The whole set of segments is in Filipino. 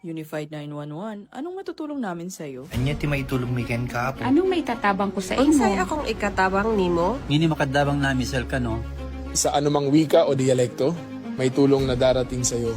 Unified 911, anong matutulong namin sa'yo? Anya ti maitulong mi ken kapo. Anong may tatabang ko sa Unsay imo? akong ikatabang nimo? Ngini makadabang namisal ka no. Sa anumang wika o dialekto, may tulong na darating sa iyo.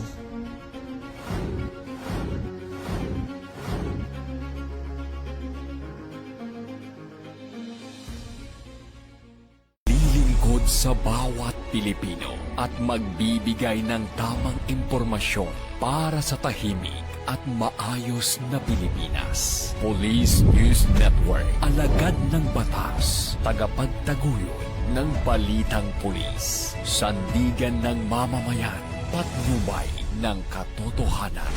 Lilingkod sa bawat Pilipino at magbibigay ng tamang impormasyon para sa tahimik at maayos na Pilipinas. Police News Network, alagad ng batas, tagapagtaguyod ng balitang pulis, sandigan ng mamamayan, patnubay ng katotohanan.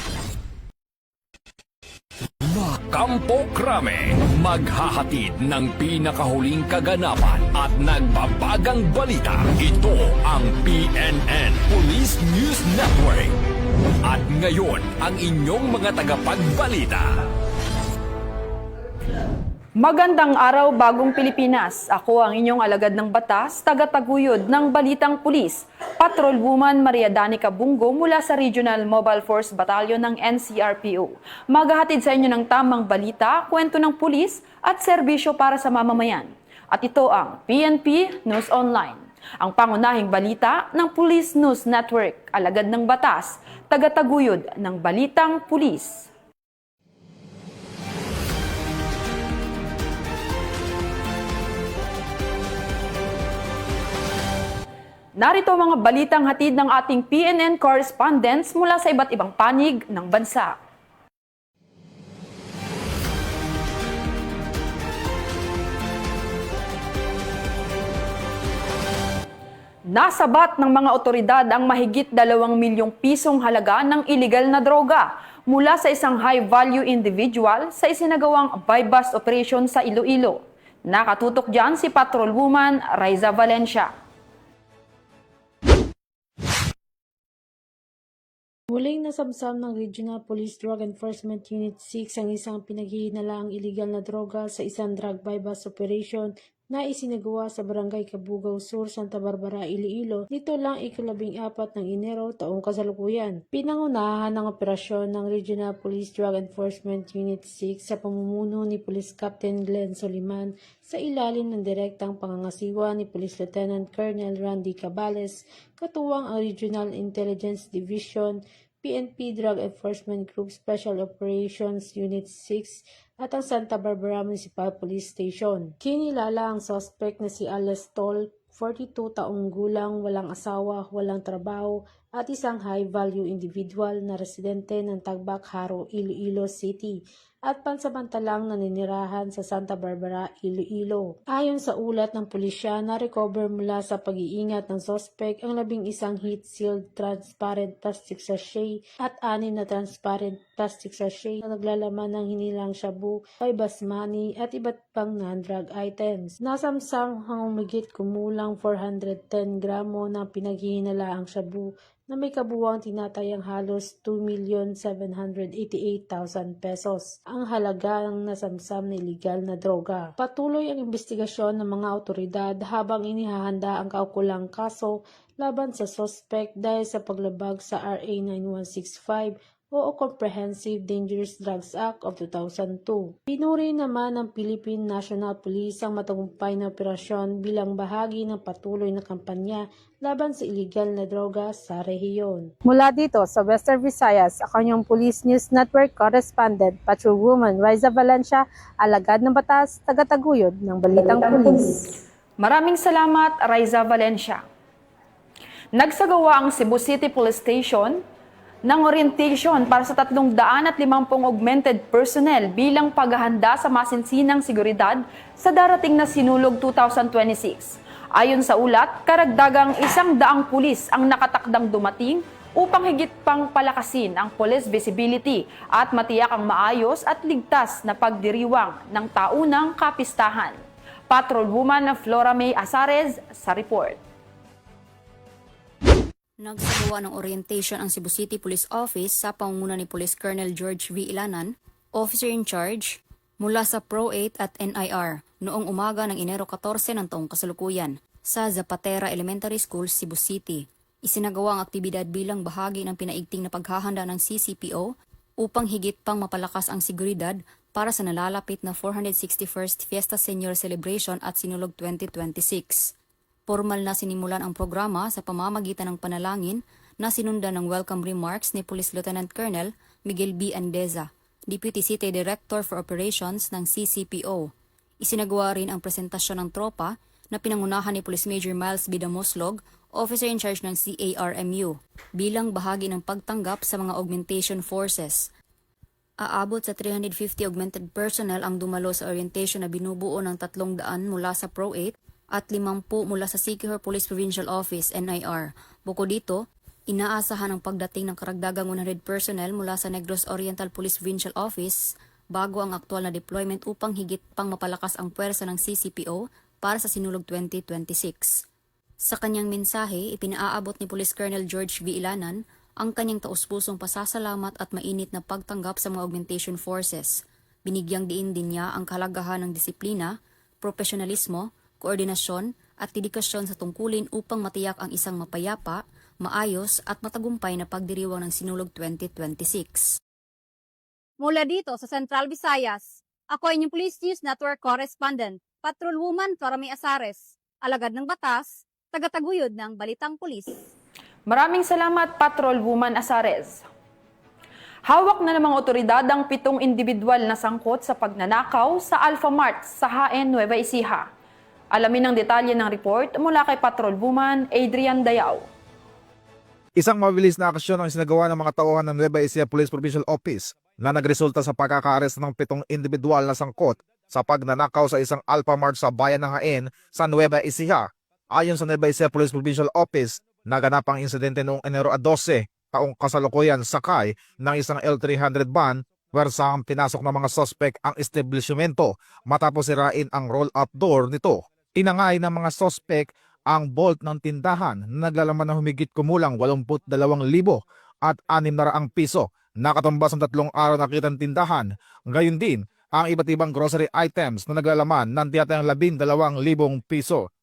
Kampo Krame, maghahatid ng pinakahuling kaganapan at nagbabagang balita. Ito ang PNN Police News Network. At ngayon, ang inyong mga tagapagbalita. Magandang araw, Bagong Pilipinas. Ako ang inyong alagad ng batas, tagataguyod ng Balitang Pulis, Patrolwoman Maria Danica Bungo mula sa Regional Mobile Force Battalion ng NCRPO. Maghahatid sa inyo ng tamang balita, kwento ng pulis at serbisyo para sa mamamayan. At ito ang PNP News Online, ang pangunahing balita ng Police News Network, alagad ng batas, tagataguyod ng Balitang Pulis. Narito ang mga balitang hatid ng ating PNN correspondents mula sa iba't ibang panig ng bansa. Nasabat ng mga otoridad ang mahigit 2 milyong pisong halaga ng iligal na droga mula sa isang high-value individual sa isinagawang buy-bust operation sa Iloilo. Nakatutok dyan si Patrolwoman Raiza Valencia. Muling nasamsam ng Regional Police Drug Enforcement Unit 6 ang isang pinaghihinalaang iligal na droga sa isang drug buy-bust operation na isinagawa sa Barangay Cabugao Sur, Santa Barbara, Iloilo nito lang ika-14 ng Enero taong kasalukuyan. Pinangunahan ng operasyon ng Regional Police Drug Enforcement Unit 6 sa pamumuno ni Police Captain Glenn Soliman sa ilalim ng direktang pangangasiwa ni Police Lieutenant Colonel Randy Cabales, katuwang ang Regional Intelligence Division, PNP Drug Enforcement Group Special Operations Unit 6 at ang Santa Barbara Municipal Police Station. Kinilala ang suspect na si Ales Tol, 42 taong gulang, walang asawa, walang trabaho at isang high-value individual na residente ng Tagbak, Haro, Iloilo City at pansamantalang naninirahan sa Santa Barbara, Iloilo. Ayon sa ulat ng pulisya, na-recover mula sa pag-iingat ng suspect ang 11 heat-sealed transparent plastic sachet at 6 na transparent plastic sachet na naglalaman ng hinilang shabu, buy-bust money at iba't pang non-drug items. Nasamsam ang humigit kumulang 410 gramo ng pinaghihinalaang shabu na may kabuwang tinatayang halos 2,788,000 pesos ang halaga ng nasamsam na iligal na droga. Patuloy ang investigasyon ng mga otoridad habang inihahanda ang kaukulang kaso laban sa suspect dahil sa paglabag sa RA 9165 o Comprehensive Dangerous Drugs Act of 2002. Pinuri naman ng Philippine National Police ang matagumpay na operasyon bilang bahagi ng patuloy na kampanya laban sa iligal na droga sa rehiyon. Mula dito sa Western Visayas, ako yung Police News Network Correspondent, Patrolwoman Raiza Valencia, alagad ng batas, tagataguyod ng Balitang Pulis. Maraming salamat, Raiza Valencia. Nagsagawa ang Cebu City Police Station ng orientation para sa 350 augmented personnel bilang paghahanda sa masinsinang seguridad sa darating na Sinulog 2026. Ayon sa ulat, karagdagang 100 pulis ang nakatakdang dumating upang higit pang palakasin ang police visibility at matiyak ang maayos at ligtas na pagdiriwang ng taunang kapistahan. Patrolwoman Flora May Azares sa report. Nagsagawa ng orientation ang Cebu City Police Office sa pangunguna ni Police Colonel George V. Ilanan, Officer in Charge, mula sa Pro 8 at NIR noong umaga ng Enero 14 ng taong kasalukuyan sa Zapatera Elementary School, Cebu City. Isinagawa ang aktibidad bilang bahagi ng pinaigting na paghahanda ng CCPO upang higit pang mapalakas ang seguridad para sa nalalapit na 461st Fiesta Senior Celebration at Sinulog 2026. Formal na sinimulan ang programa sa pamamagitan ng panalangin na sinundan ng welcome remarks ni Police Lieutenant Colonel Miguel B. Andeza, Deputy City Director for Operations ng CCPO. Isinagawa rin ang presentasyon ng tropa na pinangunahan ni Police Major Miles B. Damoslog, Officer in Charge ng CARMU, bilang bahagi ng pagtanggap sa mga augmentation forces. Aabot sa 350 augmented personnel ang dumalo sa orientation na binubuo ng 300 mula sa Pro 8 at 50 mula sa Siquijor Police Provincial Office, NIR. Bukod dito, inaasahan ang pagdating ng karagdagang 100 personnel mula sa Negros Oriental Police Provincial Office bago ang aktual na deployment upang higit pang mapalakas ang puwersa ng CCPO para sa Sinulog 2026. Sa kanyang mensahe, ipinaaabot ni Police Colonel George V. Ilanan ang kanyang taus-pusong pasasalamat at mainit na pagtanggap sa mga augmentation forces. Binigyang diin din niya ang kahalagahan ng disiplina, profesionalismo, koordinasyon at dedikasyon sa tungkulin upang matiyak ang isang mapayapa, maayos at matagumpay na pagdiriwang ng Sinulog 2026. Mula dito sa Central Visayas, ako ay inyong Police News Network Correspondent, Patrolwoman Torami Asares, alagad ng batas, tagataguyod ng Balitang Pulis. Maraming salamat, Patrolwoman Asares. Hawak na ng mga otoridad ang 7 individual na sangkot sa pagnanakaw sa Alpha Mart sa Jaén, Nueva Ecija. Alamin ang detalye ng report mula kay Patrolwoman Adrian Dayao. Isang mabilis na aksyon ang sinagawa ng mga tauhan ng Nueva Ecija Police Provincial Office na nagresulta sa pagkaka-arrest ng 7 individual na sangkot sa pagnanakaw sa isang Alpha Mart sa bayan ng Jaén sa Nueva Ecija. Ayon sa Nueva Ecija Police Provincial Office, naganap ang insidente noong Enero 12, taong kasalukuyan sakay ng isang L300 van where saan pinasok ng mga sospek ang establishmento matapos sirain ang roll-up door nito. Tinangay ng mga sospek ang bolt ng tindahan na naglalaman ng humigit kumulang 82,000 at 600 piso. Nakatumbas ang 3 araw na kitang tindahan. Gayon din ang iba't ibang grocery items na naglalaman ng tiyatayang 12,000 piso.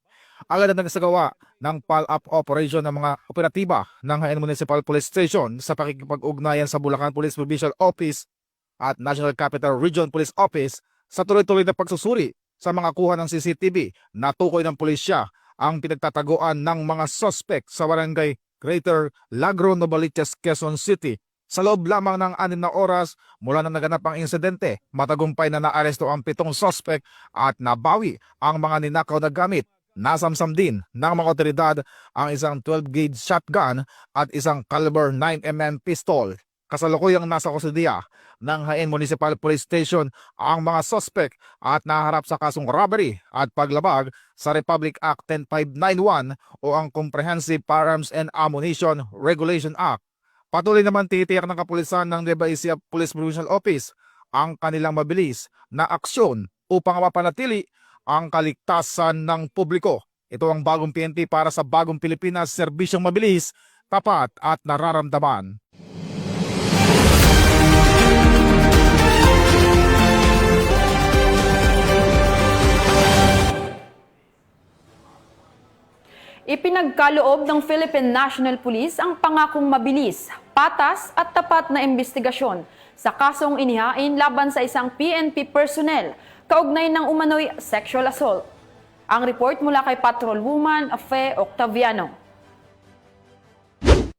Agad na nagsagawa ng follow-up operation ng mga operatiba ng Jaén Municipal Police Station sa pakikipag-ugnayan sa Bulacan Police Provincial Office at National Capital Region Police Office sa tuloy-tuloy na pagsusuri sa mga kuha ng CCTV na tukoy ng pulisya ang pinagtataguan ng mga suspect sa barangay Greater Lagro, Novaliches, Quezon City. Sa loob lamang ng 6 na oras mula na naganap ang insidente, matagumpay na naaresto ang 7 suspect at nabawi ang mga ninakaw na gamit. Nasamsam din ng mga otoridad ang isang 12-gauge shotgun at isang caliber 9mm pistol. Kasalukuyang nasa kustudiya ng Jaén Municipal Police Station ang mga suspect at naharap sa kasong robbery at paglabag sa Republic Act 10591 o ang Comprehensive Firearms and Ammunition Regulation Act. Patuloy naman titiyak ng kapulisan ng Nueva Ecija Police Provincial Office ang kanilang mabilis na aksyon upang mapanatili ang kaligtasan ng publiko. Ito ang bagong PNP para sa bagong Pilipinas, serbisyong mabilis, tapat at nararamdaman. Ipinagkaloob ng Philippine National Police ang pangakong mabilis, patas at tapat na investigasyon sa kasong inihain laban sa isang PNP personnel kaugnay ng umano'y sexual assault. Ang report mula kay Patrolwoman Fe Octaviano.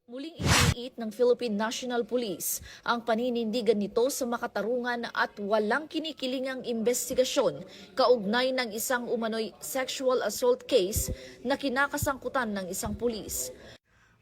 Muling iniit ng Philippine National Police ang paninindigan nito sa makatarungan at walang kinikilingang investigasyon kaugnay ng isang umano'y sexual assault case na kinakasangkutan ng isang pulis.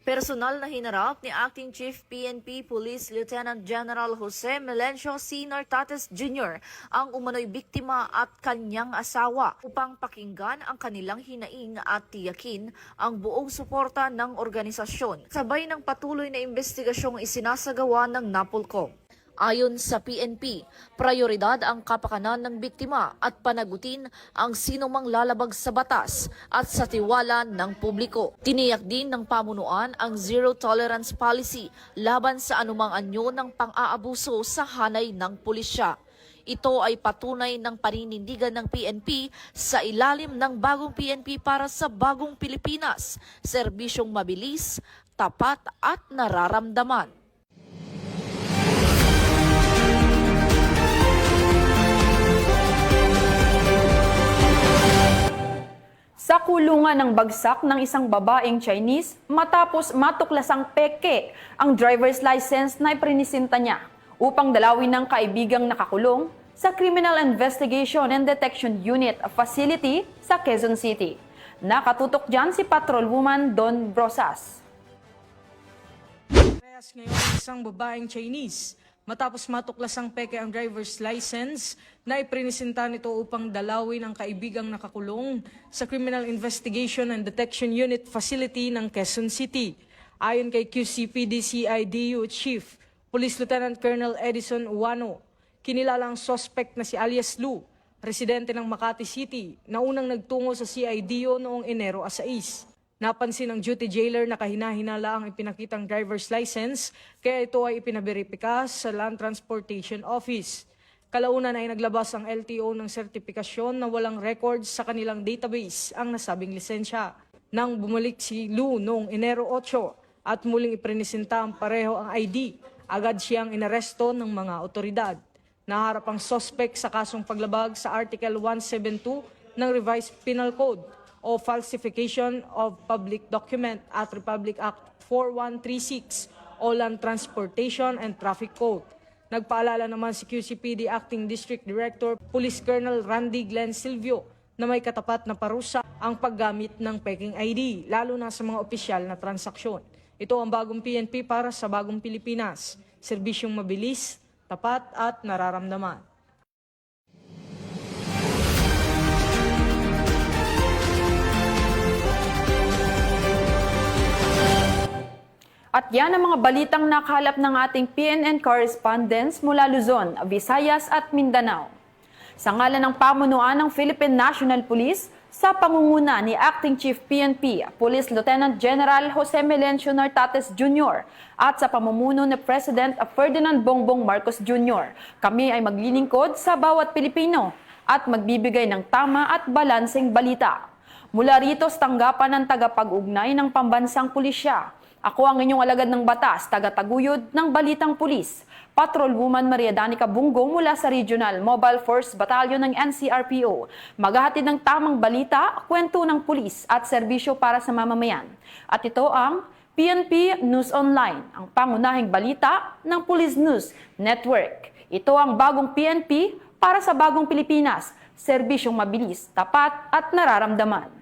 Personal na hinarap ni Acting Chief PNP Police Lieutenant General Jose Melencio C. Nartates Jr. ang umano'y biktima at kanyang asawa upang pakinggan ang kanilang hinaing at tiyakin ang buong suporta ng organisasyon. Sabay ng patuloy na investigasyong isinasagawa ng NAPOLCOM. Ayon sa PNP, prioridad ang kapakanan ng biktima at panagutin ang sinumang lalabag sa batas at sa tiwala ng publiko. Tiniyak din ng pamunuan ang zero tolerance policy laban sa anumang anyo ng pang-aabuso sa hanay ng pulisya. Ito ay patunay ng paninindigan ng PNP sa ilalim ng bagong PNP para sa bagong Pilipinas, serbisyong mabilis, tapat at nararamdaman. Nakulungan ng bagsak ng isang babaeng Chinese matapos matuklasang peke ang driver's license na iprinisinta niya upang dalawin ng kaibigang nakakulong sa Criminal Investigation and Detection Unit Facility sa Quezon City. Nakatutok dyan si Patrolwoman Don Brosas. Parehas ngayon ang isang babaeng Chinese matapos matuklasang peke ang driver's license na iprinisinta nito upang dalawin ang kaibigang nakakulong sa Criminal Investigation and Detection Unit Facility ng Quezon City. Ayon kay QCPD CIDU Chief Police Lieutenant Colonel Edison Uwano, kinilala ang suspect na si alias Lu, residente ng Makati City, na unang nagtungo sa CIDO noong Enero 6. Napansin ng duty jailer na kahina-hinala ang ipinakitang driver's license, kaya ito ay ipinaberipika sa Land Transportation Office. Kalaunan ay naglabas ang LTO ng sertipikasyon na walang records sa kanilang database ang nasabing lisensya. Nang bumalik si Lu noong Enero 8 at muling iprinisinta ang pareho ang ID, agad siyang inaresto ng mga otoridad. Naharap ang suspect sa kasong paglabag sa Article 172 ng Revised Penal Code o Falsification of Public Document at Republic Act 4136 o Land Transportation and Traffic Code. Nagpaalala naman si QCPD Acting District Director Police Colonel Randy Glenn Silvio na may katapat na parusa ang paggamit ng peking ID, lalo na sa mga opisyal na transaksyon. Ito ang bagong PNP para sa bagong Pilipinas. Serbisyong mabilis, tapat at nararamdaman. At yan ang mga balitang nakalap ng ating PNN correspondents mula Luzon, Visayas at Mindanao. Sa ngalan ng pamunuan ng Philippine National Police, sa pangunguna ni Acting Chief PNP, Police Lieutenant General Jose Melencio Nartates Jr. at sa pamumuno ni President Ferdinand Bongbong Marcos Jr., kami ay maglilingkod sa bawat Pilipino at magbibigay ng tama at balanseng balita. Mula rito sa tanggapan ng tagapag-ugnay ng pambansang pulisya, ako ang inyong alagad ng batas, taga-taguyod ng Balitang Pulis, Patrolwoman Maria Danica Bunggong mula sa Regional Mobile Force Battalion ng NCRPO. Maghahatid ng tamang balita, kwento ng pulis at serbisyo para sa mamamayan. At ito ang PNP News Online, ang pangunahing balita ng Police News Network. Ito ang bagong PNP para sa bagong Pilipinas, serbisyong mabilis, tapat at nararamdaman.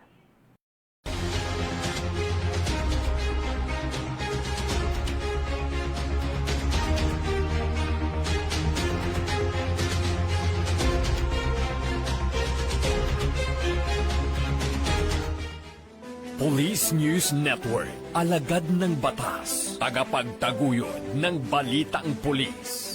Police News Network, alagad ng batas, tagapagtaguyod ng balitang pulis.